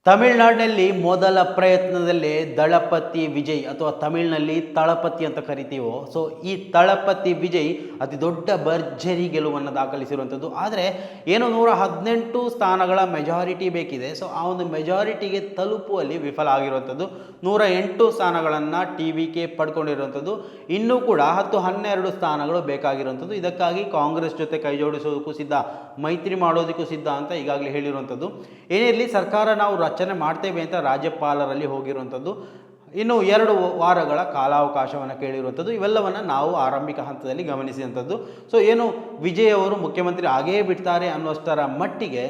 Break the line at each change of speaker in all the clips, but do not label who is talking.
ತಮಿಳುನಾಡಿನಲ್ಲಿ ಮೊದಲ ಪ್ರಯತ್ನದಲ್ಲೇ ದಳಪತಿ ವಿಜಯ್ ಅಥವಾ ತಮಿಳಿನಲ್ಲಿ ತಳಪತಿ ಅಂತ ಕರಿತೀವೋ, ಸೊ ಈ ತಳಪತಿ ವಿಜಯ್ ಅತಿ ದೊಡ್ಡ ಭರ್ಜರಿ ಗೆಲುವನ್ನು ದಾಖಲಿಸಿರುವಂಥದ್ದು. ಆದರೆ ಏನು 118 ಸ್ಥಾನಗಳ ಮೆಜಾರಿಟಿ ಬೇಕಿದೆ. ಸೊ ಆ ಒಂದು ಮೆಜಾರಿಟಿಗೆ ತಲುಪುವಲ್ಲಿ ವಿಫಲ ಆಗಿರುವಂಥದ್ದು. 108 ಸ್ಥಾನಗಳನ್ನು TVK ಪಡ್ಕೊಂಡಿರುವಂಥದ್ದು. ಇನ್ನೂ ಕೂಡ 10-12 ಸ್ಥಾನಗಳು ಬೇಕಾಗಿರುವಂಥದ್ದು. ಇದಕ್ಕಾಗಿ ಕಾಂಗ್ರೆಸ್ ಜೊತೆ ಕೈ ಜೋಡಿಸೋದಕ್ಕೂ ಸಿದ್ಧ, ಮೈತ್ರಿ ಮಾಡೋದಕ್ಕೂ ಸಿದ್ಧ ಅಂತ ಈಗಾಗಲೇ ಹೇಳಿರುವಂಥದ್ದು. ಏನಿರಲಿ, ಸರ್ಕಾರ ನಾವು ರಚನೆ ಮಾಡ್ತೇವೆ ಅಂತ ರಾಜ್ಯಪಾಲರಲ್ಲಿ ಹೋಗಿರುವಂಥದ್ದು. ಇನ್ನು 2 ವಾರಗಳ ಕಾಲಾವಕಾಶವನ್ನು ಕೇಳಿರುವಂಥದ್ದು. ಇವೆಲ್ಲವನ್ನು ನಾವು ಆರಂಭಿಕ ಹಂತದಲ್ಲಿ ಗಮನಿಸಿದಂಥದ್ದು. ಸೊ ಏನು ವಿಜಯ್ ಅವರು ಮುಖ್ಯಮಂತ್ರಿ ಆಗೇ ಬಿಡ್ತಾರೆ ಅನ್ನೋಷ್ಟರ ಮಟ್ಟಿಗೆ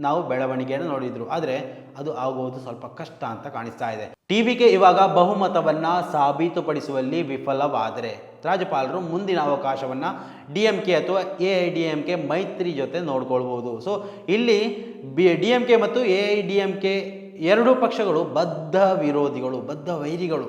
ನಾವು ಬೆಳವಣಿಗೆಯನ್ನು ನೋಡಿದ್ರು. ಆದರೆ ಅದು ಆಗುವುದು ಸ್ವಲ್ಪ ಕಷ್ಟ ಅಂತ ಕಾಣಿಸ್ತಾ ಇದೆ. TVK ಇವಾಗ ಬಹುಮತವನ್ನು ಸಾಬೀತುಪಡಿಸುವಲ್ಲಿ ವಿಫಲವಾದರೆ ರಾಜ್ಯಪಾಲರು ಮುಂದಿನ ಅವಕಾಶವನ್ನು DMK ಅಥವಾ AIDMK ಮೈತ್ರಿ ಜೊತೆ ನೋಡ್ಕೊಳ್ಬೋದು. ಸೊ ಇಲ್ಲಿ DMK ಮತ್ತು AIDMK ಎರಡೂ ಪಕ್ಷಗಳು ಬದ್ಧ ವಿರೋಧಿಗಳು, ಬದ್ಧ ವೈರಿಗಳು.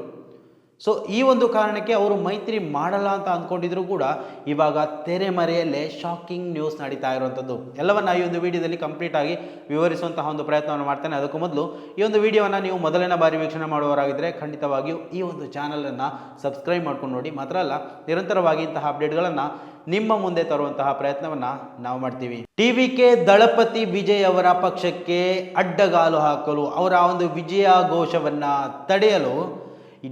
ಸೊ ಈ ಒಂದು ಕಾರಣಕ್ಕೆ ಅವರು ಮೈತ್ರಿ ಮಾಡಲ್ಲ ಅಂತ ಅಂದ್ಕೊಂಡಿದ್ರು ಕೂಡ ಇವಾಗ ತೆರೆಮರೆಯಲ್ಲೇ ಶಾಕಿಂಗ್ ನ್ಯೂಸ್ ನಡೀತಾ ಇರುವಂಥದ್ದು. ಎಲ್ಲವನ್ನ ಈ ಒಂದು ವಿಡಿಯೋದಲ್ಲಿ ಕಂಪ್ಲೀಟ್ ಆಗಿ ವಿವರಿಸುವಂತಹ ಒಂದು ಪ್ರಯತ್ನವನ್ನು ಮಾಡ್ತೇನೆ. ಅದಕ್ಕೂ ಮೊದಲು ಈ ಒಂದು ವಿಡಿಯೋವನ್ನು ನೀವು ಮೊದಲನೇ ಬಾರಿ ವೀಕ್ಷಣೆ ಮಾಡುವವರಾಗಿದ್ದರೆ ಖಂಡಿತವಾಗಿಯೂ ಈ ಒಂದು ಚಾನಲನ್ನು ಸಬ್ಸ್ಕ್ರೈಬ್ ಮಾಡ್ಕೊಂಡು ನೋಡಿ. ಮಾತ್ರ ಅಲ್ಲ, ನಿರಂತರವಾಗಿ ಇಂತಹ ಅಪ್ಡೇಟ್ಗಳನ್ನು ನಿಮ್ಮ ಮುಂದೆ ತರುವಂತಹ ಪ್ರಯತ್ನವನ್ನು ನಾವು ಮಾಡ್ತೀವಿ. TVK ದಳಪತಿ ವಿಜಯ್ ಅವರ ಪಕ್ಷಕ್ಕೆ ಅಡ್ಡಗಾಲು ಹಾಕಲು, ಅವರ ಒಂದು ವಿಜಯ ಘೋಷವನ್ನು ತಡೆಯಲು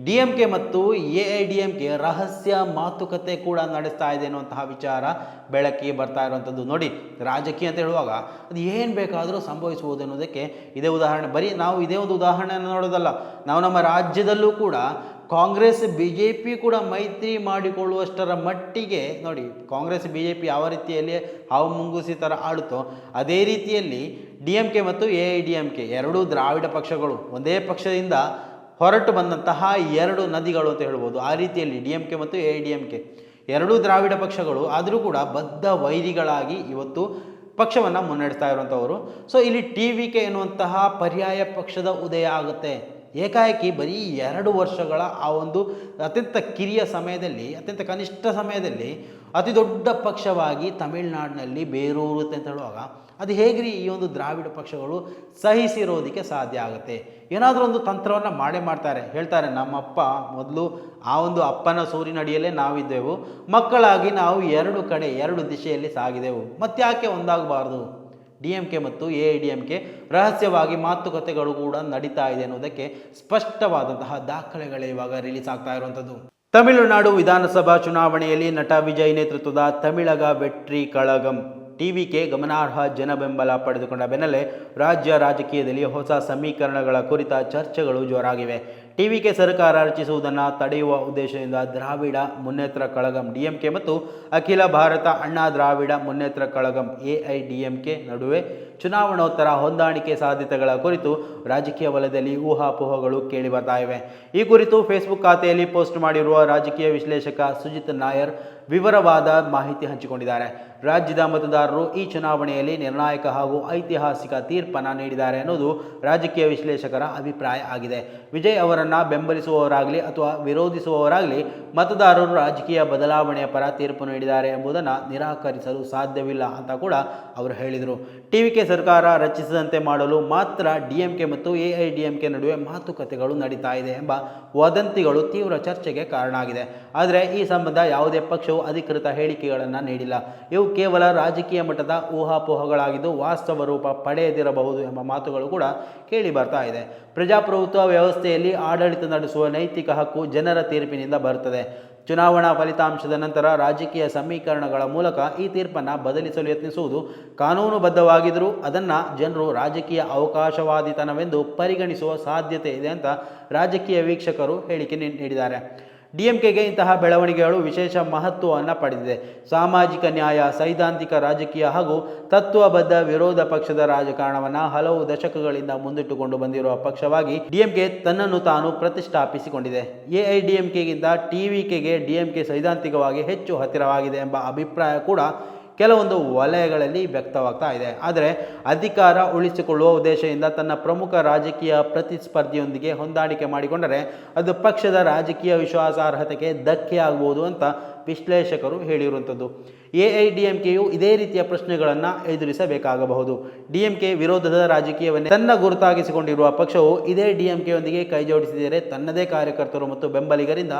DMK ಮತ್ತು AIDMK ರಹಸ್ಯ ಮಾತುಕತೆ ಕೂಡ ನಡೆಸ್ತಾ ಇದೆ ಅನ್ನುವಂತಹ ವಿಚಾರ ಬೆಳಕಿಗೆ ಬರ್ತಾ ಇರುವಂಥದ್ದು. ನೋಡಿ, ರಾಜಕೀಯ ಅಂತ ಹೇಳುವಾಗ ಅದು ಏನು ಬೇಕಾದರೂ ಸಂಭವಿಸುವುದು ಅನ್ನೋದಕ್ಕೆ ಇದೇ ಉದಾಹರಣೆ. ಬರೀ ನಾವು ಇದೇ ಒಂದು ಉದಾಹರಣೆಯನ್ನು ನೋಡೋದಲ್ಲ, ನಾವು ನಮ್ಮ ರಾಜ್ಯದಲ್ಲೂ ಕೂಡ ಕಾಂಗ್ರೆಸ್ BJP ಕೂಡ ಮೈತ್ರಿ ಮಾಡಿಕೊಳ್ಳುವಷ್ಟರ ಮಟ್ಟಿಗೆ ನೋಡಿ, ಕಾಂಗ್ರೆಸ್ BJP ಯಾವ ರೀತಿಯಲ್ಲಿ ಹಾವು ಮುಂಗುಸಿ ಥರ ಆಡುತ್ತೋ ಅದೇ ರೀತಿಯಲ್ಲಿ DMK ಮತ್ತು AIDMK ಎರಡೂ ದ್ರಾವಿಡ ಪಕ್ಷಗಳು, ಒಂದೇ ಪಕ್ಷದಿಂದ ಹೊರಟು ಬಂದಂತಹ 2 ನದಿಗಳು ಅಂತ ಹೇಳ್ಬೋದು. ಆ ರೀತಿಯಲ್ಲಿ DMK ಮತ್ತು AIDMK ಎರಡೂ ದ್ರಾವಿಡ ಪಕ್ಷಗಳು ಆದರೂ ಕೂಡ ಬದ್ಧ ವೈರಿಗಳಾಗಿ ಇವತ್ತು ಪಕ್ಷವನ್ನು ಮುನ್ನಡೆಸ್ತಾ ಇರುವಂಥವರು. ಸೊ ಇಲ್ಲಿ TVK ಎನ್ನುವಂತಹ ಪರ್ಯಾಯ ಪಕ್ಷದ ಉದಯ ಆಗುತ್ತೆ. ಏಕಾಏಕಿ ಬರೀ 2 ವರ್ಷಗಳ ಆ ಒಂದು ಅತ್ಯಂತ ಕಿರಿಯ ಸಮಯದಲ್ಲಿ, ಅತ್ಯಂತ ಕನಿಷ್ಠ ಸಮಯದಲ್ಲಿ ಅತಿ ದೊಡ್ಡ ಪಕ್ಷವಾಗಿ ತಮಿಳುನಾಡಿನಲ್ಲಿ ಬೇರೂರುತ್ತೆ ಅಂತ ಹೇಳುವಾಗ ಅದು ಹೇಗ್ರಿ ಈ ಒಂದು ದ್ರಾವಿಡ ಪಕ್ಷಗಳು ಸಹಿಸಿರೋದಕ್ಕೆ ಸಾಧ್ಯ ಆಗುತ್ತೆ? ಏನಾದರೂ ಒಂದು ತಂತ್ರವನ್ನು ಮಾಡ್ತಾರೆ. ಹೇಳ್ತಾರೆ, ನಮ್ಮಪ್ಪ ಮೊದಲು ಆ ಒಂದು ಅಪ್ಪನ ಸೂರಿನಡಿಯಲ್ಲೇ ನಾವಿದ್ದೆವು, ಮಕ್ಕಳಾಗಿ ನಾವು 2 ಕಡೆ 2 ದಿಶೆಯಲ್ಲಿ ಸಾಗಿದೆವು, ಮತ್ತ್ಯಾಕೆ ಒಂದಾಗಬಾರ್ದು? DMK ಮತ್ತು AIDMK ರಹಸ್ಯವಾಗಿ ಮಾತುಕತೆಗಳು ಕೂಡ ನಡೀತಾ ಇದೆ ಅನ್ನೋದಕ್ಕೆ ಸ್ಪಷ್ಟವಾದಂತಹ ದಾಖಲೆಗಳೇ ಇವಾಗ ರಿಲೀಸ್ ಆಗ್ತಾ ಇರುವಂಥದ್ದು. ತಮಿಳುನಾಡು ವಿಧಾನಸಭಾ ಚುನಾವಣೆಯಲ್ಲಿ ನಟ ವಿಜಯ್ ನೇತೃತ್ವದ ತಮಿಳಗ ವೆಟ್ರಿ ಕಳಗಂ TVK ಗಮನಾರ್ಹ ಜನಬೆಂಬಲ ಪಡೆದುಕೊಂಡ ಬೆನ್ನಲ್ಲೇ ರಾಜ್ಯ ರಾಜಕೀಯದಲ್ಲಿ ಹೊಸ ಸಮೀಕರಣಗಳ ಕುರಿತ ಚರ್ಚೆಗಳು ಜೋರಾಗಿವೆ. TVK ಸರ್ಕಾರ ರಚಿಸುವುದನ್ನು ತಡೆಯುವ ಉದ್ದೇಶದಿಂದ ದ್ರಾವಿಡ ಮುನ್ನೇತ್ರ ಕಳಗಂ DMK ಮತ್ತು ಅಖಿಲ ಭಾರತ ಅಣ್ಣಾ ದ್ರಾವಿಡ ಮುನ್ನೇತ್ರ ಕಳಗಂ AIDMK ನಡುವೆ ಚುನಾವಣೋತ್ತರ ಹೊಂದಾಣಿಕೆ ಸಾಧ್ಯತೆಗಳ ಕುರಿತು ರಾಜಕೀಯ ವಲಯದಲ್ಲಿ ಊಹಾಪೋಹಗಳು ಕೇಳಿ ಬರ್ತಾ ಇವೆ. ಈ ಕುರಿತು ಫೇಸ್ಬುಕ್ ಖಾತೆಯಲ್ಲಿ ಪೋಸ್ಟ್ ಮಾಡಿರುವ ರಾಜಕೀಯ ವಿಶ್ಲೇಷಕ ಸುಜಿತ್ ನಾಯರ್ ವಿವರವಾದ ಮಾಹಿತಿ ಹಂಚಿಕೊಂಡಿದ್ದಾರೆ. ರಾಜ್ಯದ ಮತದಾರರು ಈ ಚುನಾವಣೆಯಲ್ಲಿ ನಿರ್ಣಾಯಕ ಹಾಗೂ ಐತಿಹಾಸಿಕ ತೀರ್ಪನ್ನು ನೀಡಿದ್ದಾರೆ ಅನ್ನೋದು ರಾಜಕೀಯ ವಿಶ್ಲೇಷಕರ ಅಭಿಪ್ರಾಯ ಆಗಿದೆ. ವಿಜಯ್ ಅವರನ್ನು ಬೆಂಬಲಿಸುವವರಾಗಲಿ ಅಥವಾ ವಿರೋಧಿಸುವವರಾಗಲಿ ಮತದಾರರು ರಾಜಕೀಯ ಬದಲಾವಣೆಯ ಪರ ತೀರ್ಪು ನೀಡಿದ್ದಾರೆ ಎಂಬುದನ್ನು ನಿರಾಕರಿಸಲು ಸಾಧ್ಯವಿಲ್ಲ ಅಂತ ಕೂಡ ಅವರು ಹೇಳಿದರು. TVK ಸರ್ಕಾರ ರಚಿಸದಂತೆ ಮಾಡಲು ಮಾತ್ರ DMK ಮತ್ತು AIDMK ನಡುವೆ ಮಾತುಕತೆಗಳು ನಡೀತಾ ಇದೆ ಎಂಬ ವದಂತಿಗಳು ತೀವ್ರ ಚರ್ಚೆಗೆ ಕಾರಣ ಆಗಿದೆ. ಆದರೆ ಈ ಸಂಬಂಧ ಯಾವುದೇ ಪಕ್ಷವು ಅಧಿಕೃತ ಹೇಳಿಕೆಗಳನ್ನು ನೀಡಿಲ್ಲ. ಇವು ಕೇವಲ ರಾಜಕೀಯ ಮಟ್ಟದ ಊಹಾಪೋಹಗಳಾಗಿದ್ದು ವಾಸ್ತವ ರೂಪ ಪಡೆಯದಿರಬಹುದು ಎಂಬ ಮಾತುಗಳು ಕೂಡ ಕೇಳಿ ಬರ್ತಾ ಇದೆ. ಪ್ರಜಾಪ್ರಭುತ್ವ ವ್ಯವಸ್ಥೆಯಲ್ಲಿ ಆಡಳಿತ ನಡೆಸುವ ನೈತಿಕ ಹಕ್ಕು ಜನರ ತೀರ್ಪಿನಿಂದ ಬರುತ್ತದೆ. ಚುನಾವಣಾ ಫಲಿತಾಂಶದ ನಂತರ ರಾಜಕೀಯ ಸಮೀಕರಣಗಳ ಮೂಲಕ ಈ ತೀರ್ಪನ್ನು ಬದಲಿಸಲು ಯತ್ನಿಸುವುದು ಕಾನೂನುಬದ್ಧವಾಗಿದ್ದರೂ ಅದನ್ನು ಜನರು ರಾಜಕೀಯ ಅವಕಾಶವಾದಿತನವೆಂದು ಪರಿಗಣಿಸುವ ಸಾಧ್ಯತೆ ಇದೆ ಅಂತ ರಾಜಕೀಯ ವೀಕ್ಷಕರು ಹೇಳಿಕೆ ನೀಡಿದ್ದಾರೆ. DMKಗೆ ಇಂತಹ ಬೆಳವಣಿಗೆಗಳು ವಿಶೇಷ ಮಹತ್ವವನ್ನು ಪಡೆದಿದೆ. ಸಾಮಾಜಿಕ ನ್ಯಾಯ, ಸೈದ್ಧಾಂತಿಕ ರಾಜಕೀಯ ಹಾಗೂ ತತ್ವಬದ್ಧ ವಿರೋಧ ಪಕ್ಷದ ರಾಜಕಾರಣವನ್ನು ಹಲವು ದಶಕಗಳಿಂದ ಮುಂದಿಟ್ಟುಕೊಂಡು ಬಂದಿರುವ ಪಕ್ಷವಾಗಿ DMK ತನ್ನನ್ನು ತಾನು ಪ್ರತಿಷ್ಠಾಪಿಸಿಕೊಂಡಿದೆ. AIDMKಗಿಂತ TVKಗೆ DMK ಸೈದ್ಧಾಂತಿಕವಾಗಿ ಹೆಚ್ಚು ಹತ್ತಿರವಾಗಿದೆ ಎಂಬ ಅಭಿಪ್ರಾಯ ಕೂಡ ಕೆಲವೊಂದು ವಲಯಗಳಲ್ಲಿ ವ್ಯಕ್ತವಾಗ್ತಾ ಇದೆ. ಆದರೆ ಅಧಿಕಾರ ಉಳಿಸಿಕೊಳ್ಳುವ ಉದ್ದೇಶದಿಂದ ತನ್ನ ಪ್ರಮುಖ ರಾಜಕೀಯ ಪ್ರತಿಸ್ಪರ್ಧಿಯೊಂದಿಗೆ ಹೊಂದಾಣಿಕೆ ಮಾಡಿಕೊಂಡರೆ ಅದು ಪಕ್ಷದ ರಾಜಕೀಯ ವಿಶ್ವಾಸಾರ್ಹತೆಗೆ ಧಕ್ಕೆ ಆಗಬಹುದು ಅಂತ ವಿಶ್ಲೇಷಕರು ಹೇಳಿರುವಂಥದ್ದು. ಎಐಡಿಎಂಕೆಯು ಇದೇ ರೀತಿಯ ಪ್ರಶ್ನೆಗಳನ್ನು ಎದುರಿಸಬೇಕಾಗಬಹುದು. ಡಿಎಂಕೆ ವಿರೋಧದ ರಾಜಕೀಯವನ್ನೇ ತನ್ನ ಗುರುತಾಗಿಸಿಕೊಂಡಿರುವ ಪಕ್ಷವು ಇದೇ ಡಿಎಂಕೆಯೊಂದಿಗೆ ಕೈಜೋಡಿಸಿದರೆ ತನ್ನದೇ ಕಾರ್ಯಕರ್ತರು ಮತ್ತು ಬೆಂಬಲಿಗರಿಂದ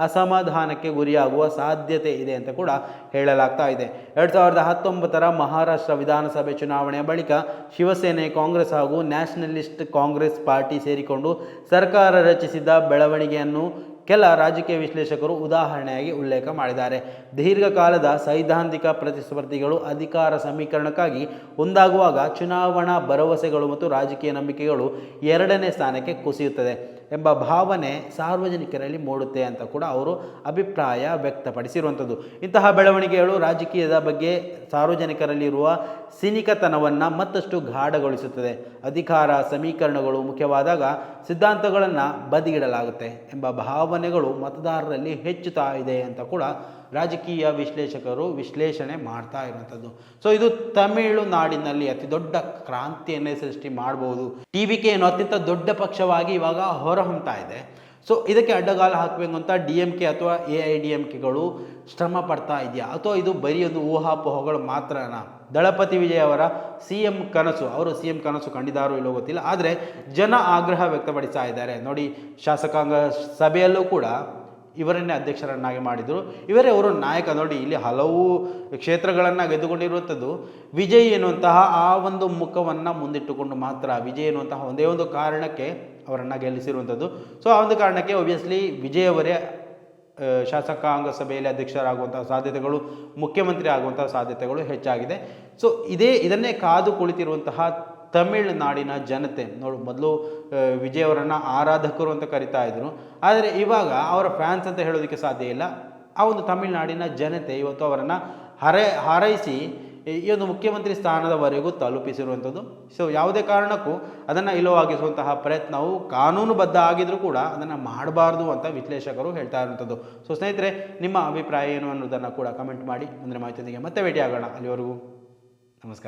ಅಸಮಾಧಾನಕ್ಕೆ ಗುರಿಯಾಗುವ ಸಾಧ್ಯತೆ ಇದೆ ಅಂತ ಕೂಡ ಹೇಳಲಾಗ್ತಾ ಇದೆ. 2019 ಮಹಾರಾಷ್ಟ್ರ ವಿಧಾನಸಭೆ ಚುನಾವಣೆಯ ಬಳಿಕ ಶಿವಸೇನೆ, ಕಾಂಗ್ರೆಸ್ ಹಾಗೂ ನ್ಯಾಷನಲಿಸ್ಟ್ ಕಾಂಗ್ರೆಸ್ ಪಾರ್ಟಿ ಸೇರಿಕೊಂಡು ಸರ್ಕಾರ ರಚಿಸಿದ ಬೆಳವಣಿಗೆಯನ್ನು ಕೆಲ ರಾಜಕೀಯ ವಿಶ್ಲೇಷಕರು ಉದಾಹರಣೆಯಾಗಿ ಉಲ್ಲೇಖ ಮಾಡಿದ್ದಾರೆ. ದೀರ್ಘಕಾಲದ ಸೈದ್ಧಾಂತಿಕ ಪ್ರತಿಸ್ಪರ್ಧಿಗಳು ಅಧಿಕಾರ ಸಮೀಕರಣಕ್ಕಾಗಿ ಒಂದಾಗುವಾಗ ಚುನಾವಣಾ ಭರವಸೆಗಳು ಮತ್ತು ರಾಜಕೀಯ ನಂಬಿಕೆಗಳು ಎರಡನೇ ಸ್ಥಾನಕ್ಕೆ ಕುಸಿಯುತ್ತದೆ ಎಂಬ ಭಾವನೆ ಸಾರ್ವಜನಿಕರಲ್ಲಿ ಮೂಡುತ್ತೆ ಅಂತ ಕೂಡ ಅವರು ಅಭಿಪ್ರಾಯ ವ್ಯಕ್ತಪಡಿಸಿರುವಂಥದ್ದು. ಇಂತಹ ಬೆಳವಣಿಗೆಗಳು ರಾಜಕೀಯದ ಬಗ್ಗೆ ಸಾರ್ವಜನಿಕರಲ್ಲಿರುವ ಸಿನಿಕತನವನ್ನು ಮತ್ತಷ್ಟು ಗಾಢಗೊಳಿಸುತ್ತದೆ. ಅಧಿಕಾರ ಸಮೀಕರಣಗಳು ಮುಖ್ಯವಾದಾಗ ಸಿದ್ಧಾಂತಗಳನ್ನು ಬದಿಗಿಡಲಾಗುತ್ತೆ ಎಂಬ ಭಾವನೆಗಳು ಮತದಾರರಲ್ಲಿ ಹೆಚ್ಚುತ್ತಾ ಇದೆ ಅಂತ ಕೂಡ ರಾಜಕೀಯ ವಿಶ್ಲೇಷಕರು ವಿಶ್ಲೇಷಣೆ ಮಾಡ್ತಾ ಇರುವಂಥದ್ದು. ಸೊ ಇದು ತಮಿಳುನಾಡಿನಲ್ಲಿ ಅತಿ ದೊಡ್ಡ ಕ್ರಾಂತಿಯನ್ನೇ ಸೃಷ್ಟಿ ಮಾಡಬಹುದು. ಟಿವಿಕೆ ಏನು ಅತ್ಯಂತ ದೊಡ್ಡ ಪಕ್ಷವಾಗಿ ಇವಾಗ ಹೊರಹೊಮ್ತಾ ಇದೆ. ಸೊ ಇದಕ್ಕೆ ಅಡ್ಡಗಾಲ ಹಾಕಬೇಕು ಅಂತ ಡಿಎಂಕೆ ಅಥವಾ ಎಐಡಿಎಂಕೆಗಳು ಶ್ರಮ ಪಡ್ತಾ ಇದೆಯಾ, ಅಥವಾ ಇದು ಬರೀ ಒಂದು ಊಹಾಪೋಹಗಳು ಮಾತ್ರನಾ? ದಳಪತಿ ವಿಜಯ್ ಅವರ ಸಿಎಂ ಕನಸು, ಅವರು ಸಿಎಂ ಕನಸು ಕಂಡಿದ್ದಾರೋ ಇಲ್ಲೋ ಗೊತ್ತಿಲ್ಲ, ಆದರೆ ಜನ ಆಗ್ರಹ ವ್ಯಕ್ತಪಡಿಸ್ತಾ ಇದ್ದಾರೆ. ನೋಡಿ, ಶಾಸಕಾಂಗ ಸಭೆಯಲ್ಲೂ ಕೂಡ ಇವರನ್ನೇ ಅಧ್ಯಕ್ಷರನ್ನಾಗಿ ಮಾಡಿದರು. ಇವರೇ ಅವರು ನಾಯಕ. ನೋಡಿ, ಇಲ್ಲಿ ಹಲವು ಕ್ಷೇತ್ರಗಳನ್ನು ಗೆದ್ದುಕೊಂಡಿರುವಂಥದ್ದು ವಿಜಯ್ ಎನ್ನುವಂತಹ ಆ ಒಂದು ಮುಖವನ್ನು ಮುಂದಿಟ್ಟುಕೊಂಡು ಮಾತ್ರ. ವಿಜಯ್ ಎನ್ನುವಂತಹ ಒಂದೇ ಒಂದು ಕಾರಣಕ್ಕೆ ಅವರನ್ನು ಗೆಲ್ಲಿಸಿರುವಂಥದ್ದು. ಸೊ ಆ ಒಂದು ಕಾರಣಕ್ಕೆ ಒಬ್ವಿಯಸ್ಲಿ ವಿಜಯ್ ಅವರೇ ಶಾಸಕಾಂಗ ಸಭೆಯಲ್ಲಿ ಅಧ್ಯಕ್ಷರಾಗುವಂತಹ ಸಾಧ್ಯತೆಗಳು, ಮುಖ್ಯಮಂತ್ರಿ ಆಗುವಂತಹ ಸಾಧ್ಯತೆಗಳು ಹೆಚ್ಚಾಗಿದೆ. ಸೊ ಇದನ್ನೇ ಕಾದು ಕುಳಿತಿರುವಂತಹ ತಮಿಳುನಾಡಿನ ಜನತೆ ನೋಡು, ಮೊದಲು ವಿಜಯ್ ಅವರನ್ನು ಆರಾಧಕರು ಅಂತ ಕರಿತಾ ಇದ್ರು, ಆದರೆ ಇವಾಗ ಅವರ ಫ್ಯಾನ್ಸ್ ಅಂತ ಹೇಳೋದಕ್ಕೆ ಸಾಧ್ಯ ಇಲ್ಲ. ಆ ಒಂದು ತಮಿಳುನಾಡಿನ ಜನತೆ ಇವತ್ತು ಅವರನ್ನು ಹಾರೈಸಿ ಈ ಒಂದು ಮುಖ್ಯಮಂತ್ರಿ ಸ್ಥಾನದವರೆಗೂ ತಲುಪಿಸಿರುವಂಥದ್ದು. ಸೊ ಯಾವುದೇ ಕಾರಣಕ್ಕೂ ಅದನ್ನು ಇಲ್ಲವಾಗಿಸುವಂತಹ ಪ್ರಯತ್ನವು ಕಾನೂನುಬದ್ಧ ಆಗಿದ್ರೂ ಕೂಡ ಅದನ್ನು ಮಾಡಬಾರ್ದು ಅಂತ ವಿಶ್ಲೇಷಕರು ಹೇಳ್ತಾ ಇರುವಂಥದ್ದು. ಸೊ ಸ್ನೇಹಿತರೆ, ನಿಮ್ಮ ಅಭಿಪ್ರಾಯ ಏನು ಅನ್ನೋದನ್ನು ಕೂಡ ಕಮೆಂಟ್ ಮಾಡಿ. ಮುಂದಿನ ಮಾಹಿತಿಯೊಂದಿಗೆ ಮತ್ತೆ ಭೇಟಿಯಾಗೋಣ. ಅಲ್ಲಿವರೆಗೂ ನಮಸ್ಕಾರ.